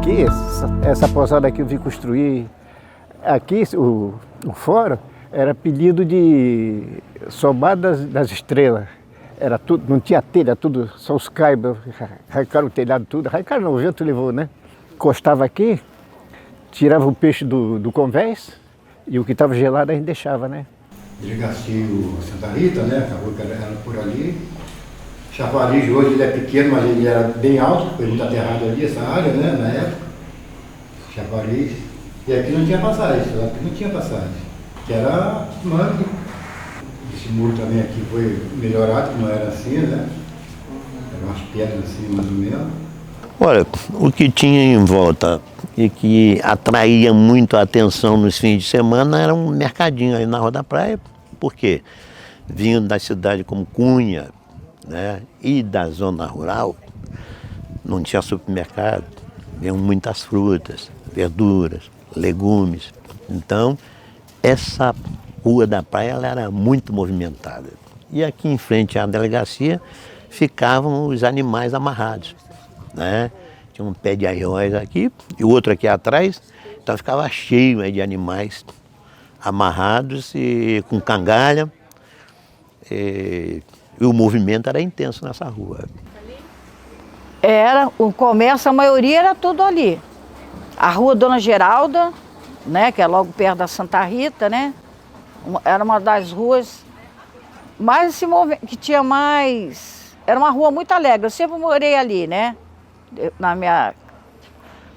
Aqui, essa pousada aqui eu vi construir, aqui o fórum era apelido de Sobar das Estrelas. Era tudo, não tinha telha, tudo, só os caibros, arrancaram o telhado tudo. Arrancaram não, o vento levou, né? Encostava aqui, tirava o peixe do convés e o que estava gelado a gente deixava, né? Delegacia Santa Rita, né? Acabou que era por ali. Chafariz hoje ele é pequeno, mas ele era bem alto, foi muito aterrado ali, essa área, né? Na época. Chafariz. E aqui não tinha passagem, aqui não tinha passagem. Que era mangue. Esse muro também aqui foi melhorado, que não era assim, né? Eram umas pedras assim, mais ou menos. Olha, o que tinha em volta e que atraía muito a atenção nos fins de semana era um mercadinho aí na Rua da Praia, porque vindo da cidade como Cunha, né, e da zona rural, não tinha supermercado, vinham muitas frutas, verduras, legumes. Então, essa Rua da Praia ela era muito movimentada. E aqui em frente à delegacia ficavam os animais amarrados, né? Tinha um pé de arróz aqui e o outro aqui atrás, então ficava cheio de animais amarrados e com cangalha. E o movimento era intenso nessa rua. Era, o comércio, a maioria era tudo ali. A Rua Dona Geralda, né, que é logo perto da Santa Rita, né? Era uma das ruas mais que tinha mais. Era uma rua muito alegre. Eu sempre morei ali, né? Na minha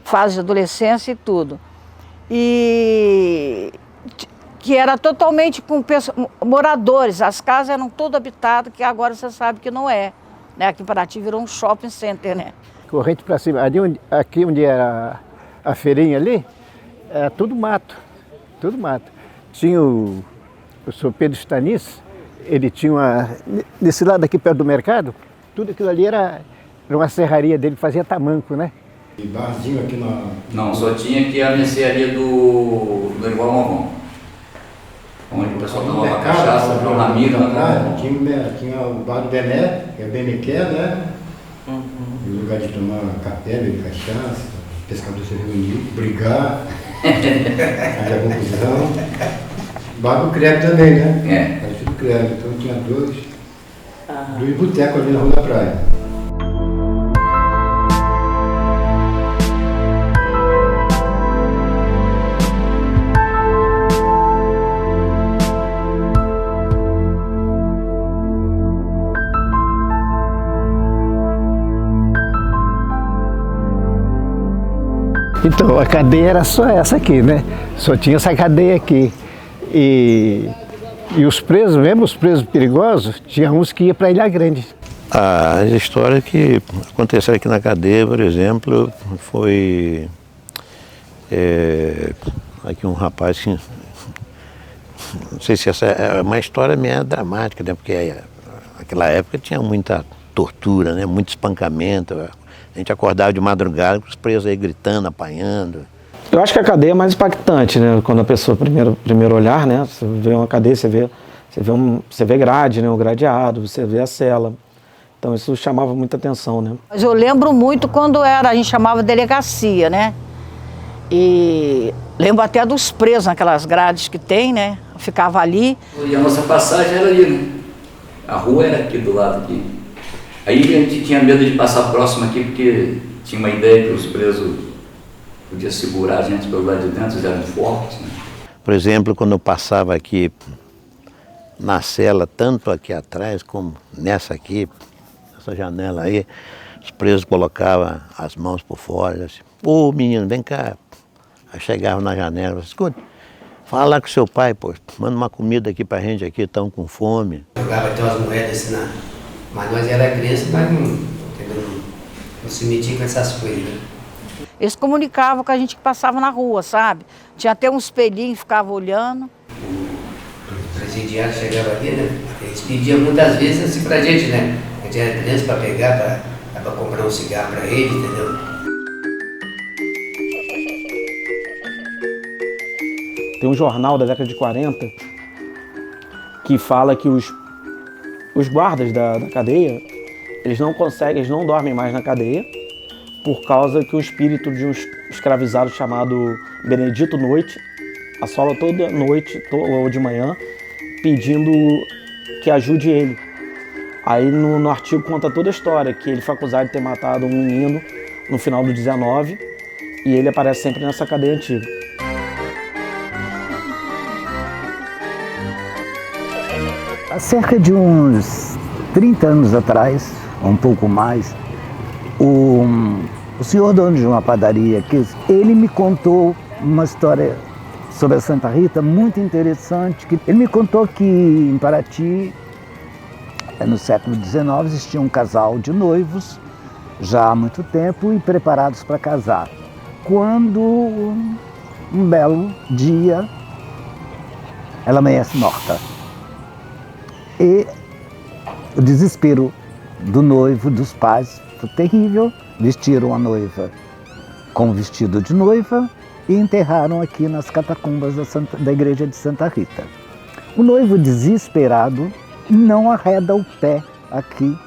fase de adolescência e tudo. E que era totalmente com moradores. As casas eram tudo habitadas, que agora você sabe que não é. Né? Aqui em Paraty virou um shopping center, né? Corrente para cima. Aqui onde era a feirinha ali, era tudo mato. Tudo mato. Tinha o Sr. Pedro Stanis, ele tinha uma... Nesse lado aqui perto do mercado, tudo aquilo ali era uma serraria dele que fazia tamanco, né? E barzinho aqui na... Não, só tinha aqui a mercearia do Igual Mormon. Onde o pessoal tomava cachaça, pro Ramiro, né? Tinha o bar do Bené, que é Benequé, né? O lugar de tomar café, beber cachaça, pescador se reunir, brigar, fazer confusão. Bar do Creve também, né? É. Era tudo Creve, então tinha dois botecos ali na Rua da Praia. Então, a cadeia era só essa aqui, né? Só tinha essa cadeia aqui. E os presos, mesmo os presos perigosos, tinha uns que iam para Ilha Grande. A história que aconteceu aqui na cadeia, por exemplo, foi aqui um rapaz que, não sei se essa é uma história meio dramática, né? Porque naquela época tinha muita tortura, né? Muito espancamento. A gente acordava de madrugada com os presos aí gritando, apanhando. Eu acho que a cadeia é mais impactante, né? Quando a pessoa, primeiro olhar, né? Você vê uma cadeia, você vê grade, né? O gradeado, você vê a cela. Então isso chamava muita atenção, né? Mas eu lembro muito quando a gente chamava delegacia, né? E lembro até dos presos naquelas grades que tem, né? Eu ficava ali. E a nossa passagem era ali, né? A rua era aqui do lado aqui. Aí a gente tinha medo de passar próximo aqui, porque tinha uma ideia que os presos podiam segurar a gente pelo lado de dentro, eles eram fortes, né? Por exemplo, quando eu passava aqui na cela, tanto aqui atrás como nessa aqui, essa janela aí, os presos colocavam as mãos por fora, assim, ô menino, vem cá. Aí chegavam na janela, escuta, fala lá com seu pai, pô, manda uma comida aqui pra gente aqui, estão com fome. Jogava até umas moedas assim, mas nós era criança, mas não se metia com essas coisas, né? Eles comunicavam com a gente que passava na rua, sabe? Tinha até um espelhinho que ficava olhando. O presidiário chegava aqui, né? Eles pediam muitas vezes assim pra gente, né? A gente era criança pra pegar, pra comprar um cigarro pra ele, entendeu? Tem um jornal da década de 40 que fala que os guardas da cadeia, eles não dormem mais na cadeia, por causa que o espírito de um escravizado chamado Benedito Noite assola toda noite ou de manhã pedindo que ajude ele. Aí no artigo conta toda a história, que ele foi acusado de ter matado um menino no final do 19 e ele aparece sempre nessa cadeia antiga. Há cerca de uns 30 anos atrás, um pouco mais, o senhor dono de uma padaria, ele me contou uma história sobre a Santa Rita muito interessante. Ele me contou que em Paraty, no século XIX, existia um casal de noivos, já há muito tempo, e preparados para casar. Quando, um belo dia, ela amanhece morta. E o desespero do noivo, dos pais, foi terrível. Vestiram a noiva com o vestido de noiva e enterraram aqui nas catacumbas da igreja de Santa Rita. O noivo, desesperado, não arreda o pé aqui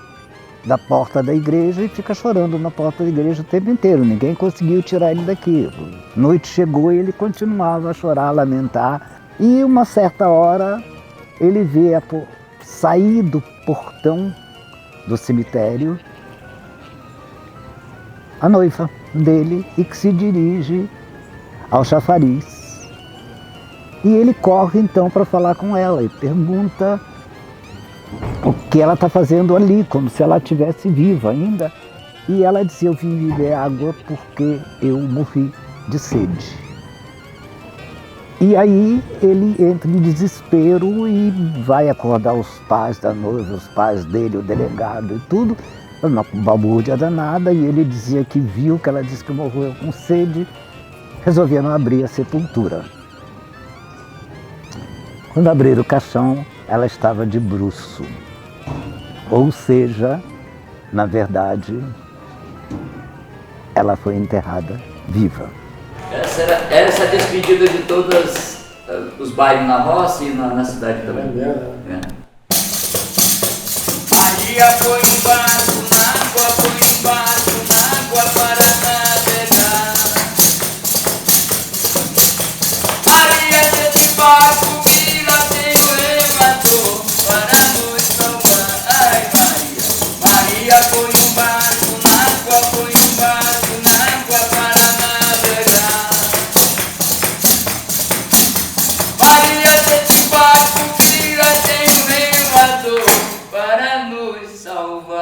da porta da igreja e fica chorando na porta da igreja o tempo inteiro. Ninguém conseguiu tirar ele daqui. A noite chegou e ele continuava a chorar, a lamentar. E uma certa hora ele vê sair do portão do cemitério a noiva dele e que se dirige ao chafariz. E ele corre então para falar com ela e pergunta o que ela está fazendo ali, como se ela estivesse viva ainda. E ela disse: eu vim beber água porque eu morri de sede. E aí ele entra em desespero e vai acordar os pais da noiva, os pais dele, o delegado e tudo, uma balbúrdia danada, e ele dizia que viu, que ela disse que morreu com sede. Resolveram abrir a sepultura. Quando abriram o caixão, ela estava de bruço. Ou seja, na verdade, ela foi enterrada viva. Essa era essa despedida de todos os bailes na roça e na cidade também. É. Maria foi embaixo na água, foi embaixo na água para navegar. Maria de barco, vira, tem o remador para nos salvar. Ai, Maria, Maria foi embaixo na água, foi embaixo na água para navegar. Maria de barco, vira, tem o remador para nos salvar.